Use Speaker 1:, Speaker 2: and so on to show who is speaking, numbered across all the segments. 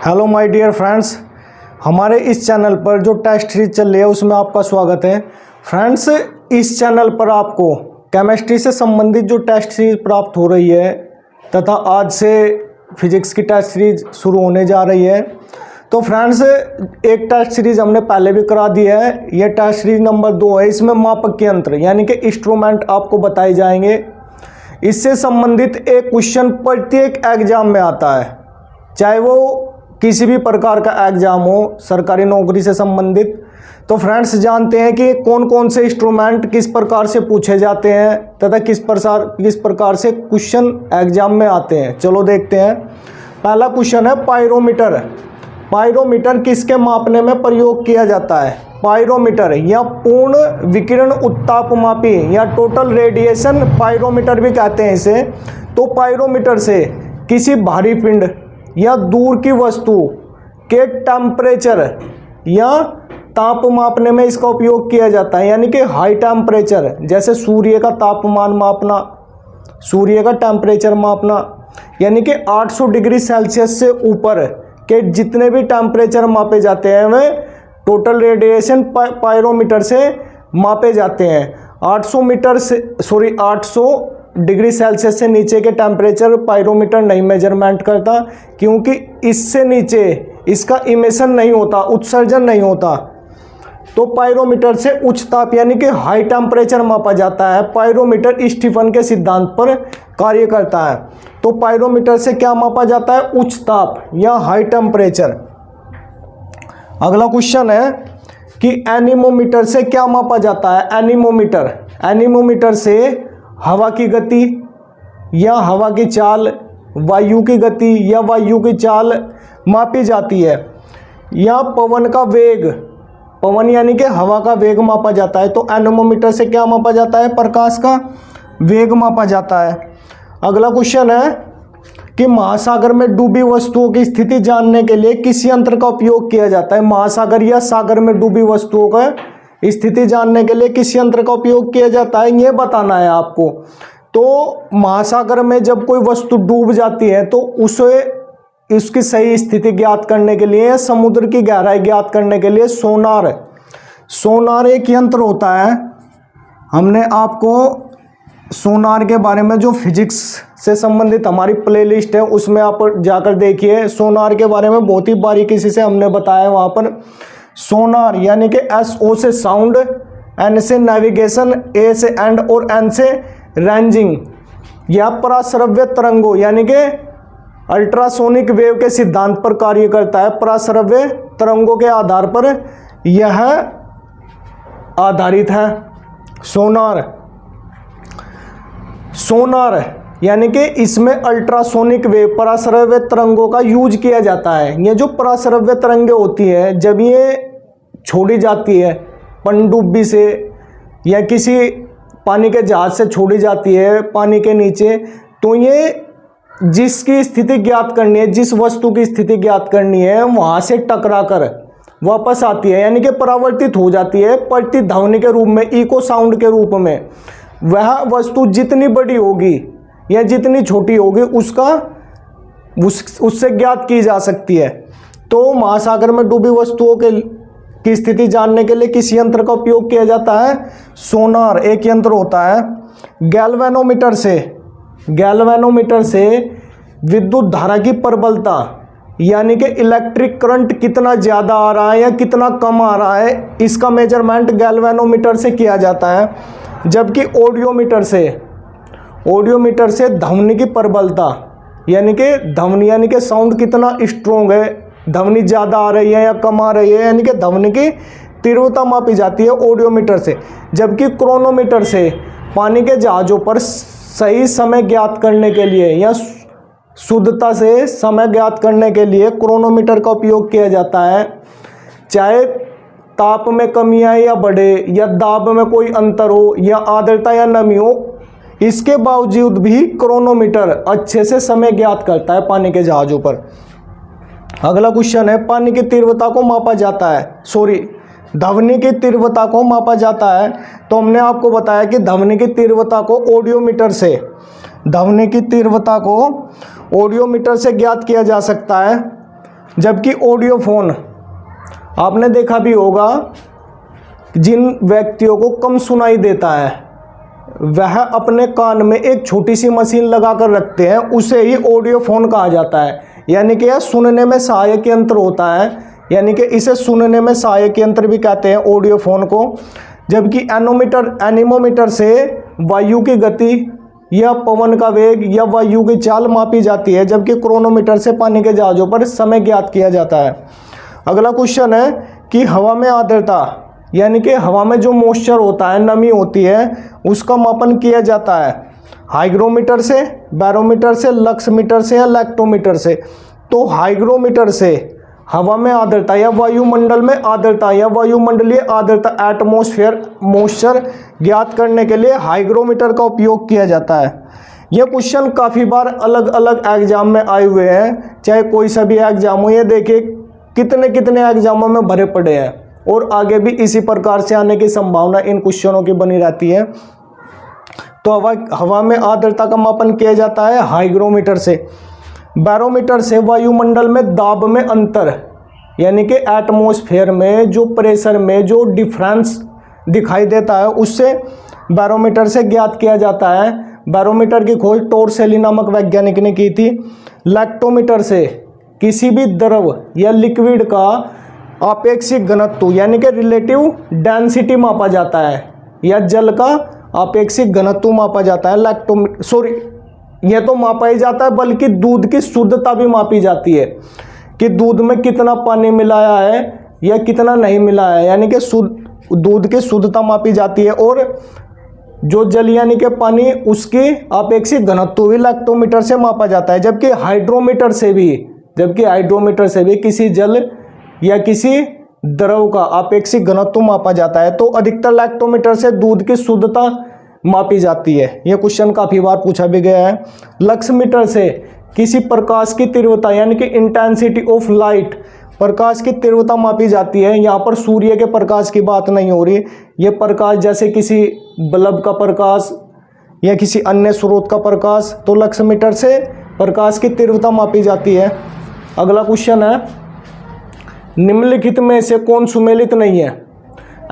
Speaker 1: Hello my dear friends, हमारे इस channel पर जो टेस्ट सीरीज चल रही है उसमें आपका स्वागत है। फ्रेंड्स, इस चैनल पर आपको केमिस्ट्री से संबंधित जो टेस्ट सीरीज प्राप्त हो रही है तथा आज से फिजिक्स की टेस्ट सीरीज शुरू होने जा रही है। तो फ्रेंड्स, एक टेस्ट सीरीज हमने पहले भी करा दी है, यह टेस्ट सीरीज नंबर 2 है। इसमें मापक यंत्र यानी कि इंस्ट्रूमेंट आपको बताए जाएंगे। इससे संबंधित एक क्वेश्चन प्रत्येक एग्जाम में आता है, चाहे वो किसी भी प्रकार का एग्जाम हो, सरकारी नौकरी से संबंधित। तो फ्रेंड्स, जानते हैं कि कौन कौन से इंस्ट्रूमेंट किस प्रकार से पूछे जाते हैं तथा किस प्रकार से क्वेश्चन एग्जाम में आते हैं। चलो देखते हैं। पहला क्वेश्चन है पायरोमीटर। पायरोमीटर किसके मापने में प्रयोग किया जाता है? पायरोमीटर या पूर्ण विकिरण उत्तापमापी या टोटल रेडिएशन पायरोमीटर भी कहते हैं इसे। तो पायरोमीटर से किसी भारी पिंड या दूर की वस्तु के टेम्परेचर या ताप मापने में इसका उपयोग किया जाता है। यानी कि हाई टेम्परेचर, जैसे सूर्य का तापमान मापना, सूर्य का टेम्परेचर मापना, यानी कि 800 डिग्री सेल्सियस से ऊपर के जितने भी टेम्परेचर मापे जाते हैं वे टोटल रेडिएशन पायरोमीटर से मापे जाते हैं। 800 डिग्री सेल्सियस से नीचे के टेम्परेचर पायरोमीटर नहीं मेजरमेंट करता, क्योंकि इससे नीचे इसका इमिशन नहीं होता, उत्सर्जन नहीं होता। तो पायरोमीटर से उच्च ताप यानी कि हाई टेम्परेचर मापा जाता है। पायरोमीटर स्टीफन के सिद्धांत पर कार्य करता है। तो पायरोमीटर से क्या मापा जाता है? उच्च ताप या हाई टेम्परेचर। अगला क्वेश्चन है कि एनीमोमीटर से क्या मापा जाता है? एनीमोमीटर, एनीमोमीटर से हवा की गति या हवा की चाल, वायु की गति या वायु की चाल मापी जाती है, या पवन का वेग, पवन यानी कि हवा का वेग मापा जाता है। तो एनीमोमीटर से क्या मापा जाता है? प्रकाश का वेग मापा जाता है। अगला क्वेश्चन है कि महासागर में डूबी वस्तुओं की स्थिति जानने के लिए किस यंत्र का उपयोग किया जाता है? महासागर या सागर में डूबी वस्तुओं का स्थिति जानने के लिए किस यंत्र का उपयोग किया जाता है, ये बताना है आपको। तो महासागर में जब कोई वस्तु डूब जाती है तो उसे इसकी सही स्थिति ज्ञात करने के लिए, समुद्र की गहराई ज्ञात करने के लिए सोनार एक यंत्र होता है। हमने आपको सोनार के बारे में जो फिजिक्स से संबंधित हमारी प्लेलिस्ट है उसमें आप जाकर देखिए। सोनार के बारे में बहुत ही बारीकी से हमने बताया वहाँ पर। सोनार यानी कि SO से साउंड, N से नेविगेशन, A से एंड और N से रेंजिंग, यह पराश्रव्य तरंगों यानी कि अल्ट्रासोनिक वेव के सिद्धांत पर कार्य करता है। पराश्रव्य तरंगों के आधार पर यह आधारित है। सोनार यानी कि इसमें अल्ट्रासोनिक वेव, पराश्रव्य तरंगों का यूज किया जाता है। ये जो पराश्रव्य तरंगें होती हैं, जब ये छोड़ी जाती है पनडुब्बी से या किसी पानी के जहाज से छोड़ी जाती है पानी के नीचे, तो ये जिसकी स्थिति ज्ञात करनी है, जिस वस्तु की स्थिति ज्ञात करनी है, वहाँ से टकराकर वापस आती है, यानी कि परावर्तित हो जाती है प्रतिध्वनि के रूप में, इको साउंड के रूप में। वह वस्तु जितनी बड़ी होगी या जितनी छोटी होगी उससे ज्ञात की जा सकती है। तो महासागर में डूबी वस्तुओं की स्थिति जानने के लिए किस यंत्र का उपयोग किया जाता है? सोनार एक यंत्र होता है। गैल्वेनोमीटर से विद्युत धारा की प्रबलता यानी कि इलेक्ट्रिक करंट कितना ज़्यादा आ रहा है या कितना कम आ रहा है, इसका मेजरमेंट गैल्वेनोमीटर से किया जाता है। जबकि ऑडियोमीटर से ध्वनि की प्रबलता यानी कि साउंड कितना स्ट्रोंग है, ध्वनि ज़्यादा आ रही है या कम आ रही है, यानी कि ध्वनि की तीव्रता मापी जाती है ऑडियोमीटर से। जबकि क्रोनोमीटर से पानी के जहाज़ों पर सही समय ज्ञात करने के लिए या शुद्धता से समय ज्ञात करने के लिए क्रोनोमीटर का उपयोग किया जाता है। चाहे ताप में कमी आए या बढ़े, या दाब में कोई अंतर हो, या आर्द्रता या नमी हो, इसके बावजूद भी क्रोनोमीटर अच्छे से समय ज्ञात करता है पानी के जहाज़ों पर। अगला क्वेश्चन है पानी की तीव्रता को मापा जाता है, ध्वनि की तीव्रता को मापा जाता है। तो हमने आपको बताया कि ध्वनि की तीव्रता को ऑडियोमीटर से ज्ञात किया जा सकता है। जबकि ऑडियो फोन आपने देखा भी होगा, जिन व्यक्तियों को कम सुनाई देता है वह अपने कान में एक छोटी सी मशीन लगा कर रखते हैं, उसे ही ऑडियो फोन कहा जाता है। यानी कि यह सुनने में सहायक यंत्र होता है, यानी कि इसे सुनने में सहायक यंत्र भी कहते हैं ऑडियो फोन को। जबकि एनीमोमीटर से वायु की गति या पवन का वेग या वायु की चाल मापी जाती है, जबकि क्रोनोमीटर से पानी के जहाजों पर समय ज्ञात किया जाता है। अगला क्वेश्चन है कि हवा में आर्द्रता, यानी कि हवा में जो मॉइस्चर होता है, नमी होती है, उसका मापन किया जाता है हाइग्रोमीटर से, बैरोमीटर से, लक्समीटर से या लैक्टोमीटर से। तो हाइग्रोमीटर से हवा में आर्द्रता या वायुमंडल में आर्द्रता या वायुमंडलीय आर्द्रता एटमॉस्फेयर मॉइस्चर ज्ञात करने के लिए हाइग्रोमीटर का उपयोग किया जाता है। यह क्वेश्चन काफ़ी बार अलग अलग एग्जाम में आए हुए हैं, चाहे कोई सा भी एग्जाम हो। ये देखिए कितने कितने एग्जामों में भरे पड़े हैं और आगे भी इसी प्रकार से आने की संभावना इन क्वेश्चनों की बनी रहती है। तो हवा में आर्द्रता का मापन किया जाता है हाइग्रोमीटर से। बैरोमीटर से वायुमंडल में दाब में अंतर, यानी कि एटमॉस्फेयर में जो प्रेशर में जो डिफरेंस दिखाई देता है, उससे बैरोमीटर से ज्ञात किया जाता है। बैरोमीटर की खोज टोरसेली नामक वैज्ञानिक ने की थी। लैक्टोमीटर से किसी भी द्रव या लिक्विड का आपेक्षिक घनत्व, यानी कि रिलेटिव डेंसिटी मापा जाता है, या जल का आपेक्षिक घनत्व मापा जाता है। यह तो मापा ही जाता है, बल्कि दूध की शुद्धता भी मापी जाती है कि दूध में कितना पानी मिलाया है या कितना नहीं मिलाया है, यानी कि दूध की शुद्धता मापी जाती है। और जो जल यानी कि पानी, उसकी आपेक्षिक घनत्व भी लैक्टोमीटर से मापा जाता है। जबकि हाइड्रोमीटर से भी किसी जल या किसी द्रव का आपेक्षिक घनत्व मापा जाता है। तो अधिकतर लैक्टोमीटर से दूध की शुद्धता मापी जाती है। यह क्वेश्चन काफ़ी बार पूछा भी गया है। लक्समीटर से किसी प्रकाश की तीव्रता, यानी कि इंटेंसिटी ऑफ लाइट, प्रकाश की तीव्रता मापी जाती है। यहाँ पर सूर्य के प्रकाश की बात नहीं हो रही, यह प्रकाश जैसे किसी बल्ब का प्रकाश या किसी अन्य स्रोत का प्रकाश। तो लक्समीटर से प्रकाश की तीव्रता मापी जाती है। अगला क्वेश्चन है, निम्नलिखित में से कौन सुमेलित नहीं है?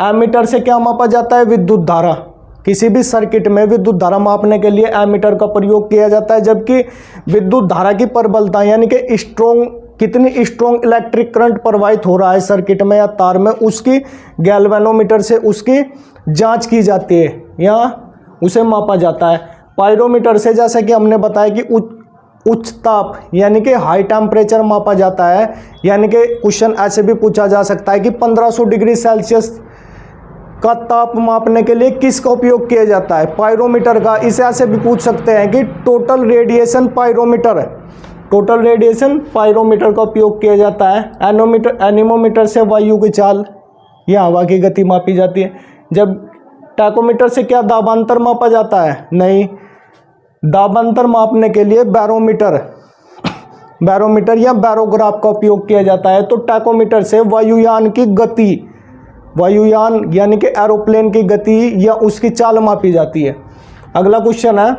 Speaker 1: एमीटर से क्या मापा जाता है? विद्युत धारा। किसी भी सर्किट में विद्युत धारा मापने के लिए एमीटर का प्रयोग किया जाता है। जबकि विद्युत धारा की प्रबलता, यानी कि कितनी स्ट्रॉन्ग इलेक्ट्रिक करंट प्रवाहित हो रहा है सर्किट में या तार में, उसकी गैल्वेनोमीटर से उसकी जांच की जाती है या उसे मापा जाता है। पायरोमीटर से, जैसा कि हमने बताया कि उच्च ताप, यानी कि हाई टेम्परेचर मापा जाता है। यानी कि क्वेश्चन ऐसे भी पूछा जा सकता है कि 1500 डिग्री सेल्सियस का ताप मापने के लिए किसका उपयोग किया जाता है? पायरोमीटर का। इसे ऐसे भी पूछ सकते हैं कि टोटल रेडिएशन पायरोमीटर का उपयोग किया जाता है। एनीमोमीटर से वायु की चाल या हवा की गति मापी जाती है। जब टैकोमीटर से क्या दाबांतर मापा जाता है? नहीं, दाबांतर मापने के लिए बैरोमीटर या बैरोग्राफ का उपयोग किया जाता है। तो टैकोमीटर से वायुयान की गति, वायुयान यानी कि एरोप्लेन की गति या उसकी चाल मापी जाती है। अगला क्वेश्चन है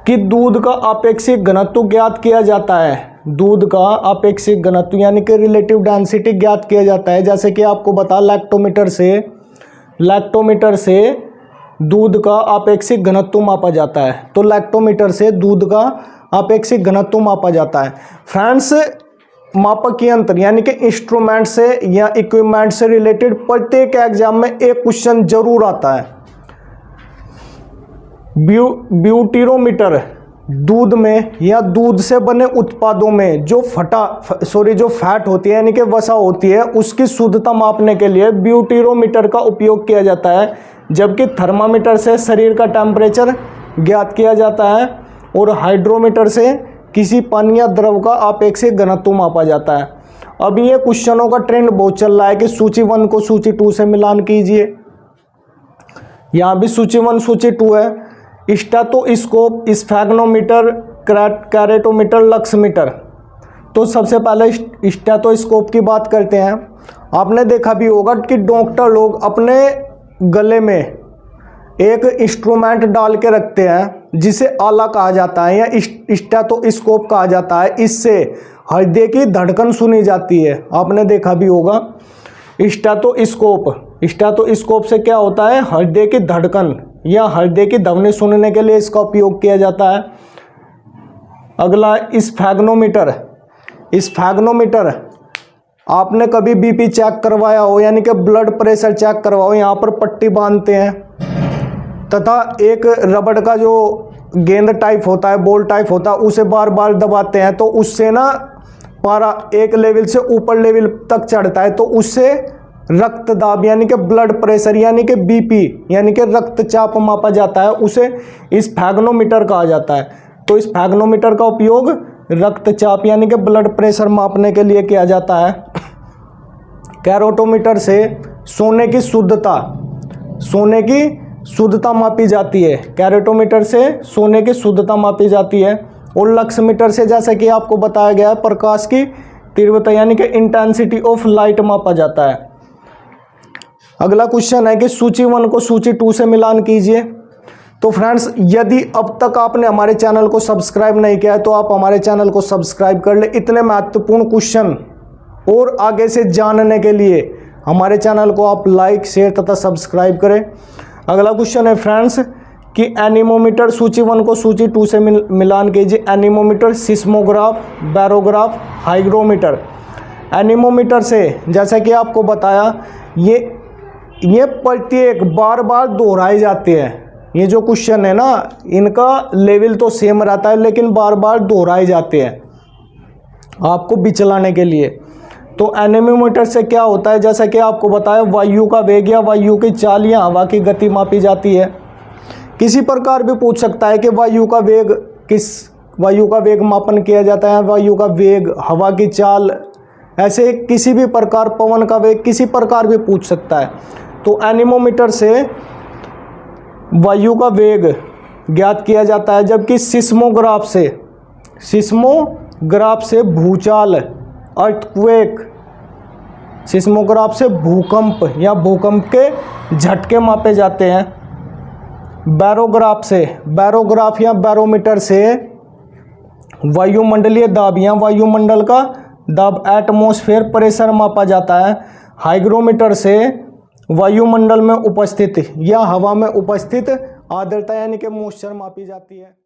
Speaker 1: कि दूध का आपेक्षिक घनत्व ज्ञात किया जाता है। दूध का आपेक्षिक घनत्व यानी कि रिलेटिव डेंसिटी ज्ञात किया जाता है। जैसे कि आपको बता, लैक्टोमीटर से दूध का आपेक्षिक घनत्व मापा जाता है। तो लैक्टोमीटर से दूध का आपेक्षिक घनत्व मापा जाता है। फ्रेंड्स, मापक यंत्र यानी कि इंस्ट्रूमेंट से या इक्विपमेंट से रिलेटेड प्रत्येक एग्जाम में एक क्वेश्चन जरूर आता है। ब्यूटीरोमीटर दूध में या दूध से बने उत्पादों में जो फैट होती है, यानी कि वसा होती है, उसकी शुद्धता मापने के लिए ब्यूटीरोमीटर का उपयोग किया जाता है। जबकि थर्मामीटर से शरीर का टेम्परेचर ज्ञात किया जाता है और हाइड्रोमीटर से किसी पानी या द्रव का आपेक्षिक घनत्व मापा जाता है। अभी ये क्वेश्चनों का ट्रेंड बहुत चल रहा है कि सूची 1 को सूची 2 से मिलान कीजिए। यहाँ भी सूची 1 सूची 2 है। Stethoscope, sphygmometer, keratometer, luxmeter. तो सबसे पहले स्टेथोस्कोप की बात करते हैं। आपने देखा भी होगा कि डॉक्टर लोग अपने गले में एक इंस्ट्रूमेंट डाल के रखते हैं जिसे आला कहा जाता है या स्टेथोस्कोप कहा जाता है। इससे हृदय की धड़कन सुनी जाती है, आपने देखा भी होगा। स्टेथोस्कोप से क्या होता है, हृदय की धड़कन या हृदय की ध्वनि सुनने के लिए इसका उपयोग किया जाता है। अगला स्फेग्नोमीटर, आपने कभी बीपी चेक करवाया हो, यानी कि ब्लड प्रेशर चेक करवाओ, हो, यहाँ पर पट्टी बांधते हैं तथा एक रबड़ का जो गेंद टाइप होता है, बॉल टाइप होता है, उसे बार बार दबाते हैं तो उससे ना पारा एक लेवल से ऊपर लेवल तक चढ़ता है, तो उससे रक्त दाब यानी कि ब्लड प्रेशर यानी कि बीपी यानी कि रक्तचाप मापा जाता है, उसे स्फेग्नोमीटर कहा जाता है। तो स्फेग्नोमीटर का उपयोग रक्तचाप यानी कि ब्लड प्रेशर मापने के लिए किया जाता है। कैरोटोमीटर से सोने की शुद्धता मापी जाती है। कैरोटोमीटर से सोने की शुद्धता मापी जाती है। और लक्समीटर से, जैसा कि आपको बताया गया है, प्रकाश की तीव्रता यानी कि इंटेंसिटी ऑफ लाइट मापा जाता है। अगला क्वेश्चन है कि सूची 1 को सूची 2 से मिलान कीजिए। तो फ्रेंड्स, यदि अब तक आपने हमारे चैनल को सब्सक्राइब नहीं किया है तो आप हमारे चैनल को सब्सक्राइब कर ले। इतने महत्वपूर्ण क्वेश्चन और आगे से जानने के लिए हमारे चैनल को आप लाइक, शेयर तथा सब्सक्राइब करें। अगला क्वेश्चन है फ्रेंड्स कि एनीमोमीटर, सूची 1 को सूची 2 से मिलान कीजिए। Anemometer, seismograph, barograph, hygrometer. Anemometer से, जैसा कि आपको बताया, ये प्रत्येक बार बार दोहराए जाते हैं। ये जो क्वेश्चन है ना, इनका लेवल तो सेम रहता है लेकिन बार बार दोहराए जाते हैं आपको बिचलाने के लिए। तो एनीमोमीटर से क्या होता है, जैसा कि आपको बताया, वायु का वेग या वायु की चाल या हवा की गति मापी जाती है। किसी प्रकार भी पूछ सकता है कि वायु का वेग मापन किया जाता है, वायु का वेग, हवा की चाल, ऐसे किसी भी प्रकार, पवन का वेग, किसी प्रकार भी पूछ सकता है। तो एनीमोमीटर से वायु का वेग ज्ञात किया जाता है, जबकि सिस्मोग्राफ से भूचाल, अर्थक्वेक, सिस्मोग्राफ से भूकंप या भूकंप के झटके मापे जाते हैं। बैरोग्राफ या बैरोमीटर से वायुमंडलीय दाब या वायुमंडल का दाब, एटमॉस्फेयर प्रेशर मापा जाता है। हाइग्रोमीटर से वायुमंडल में उपस्थित या हवा में उपस्थित आर्द्रता यानी कि मॉइस्चर मापी जाती है।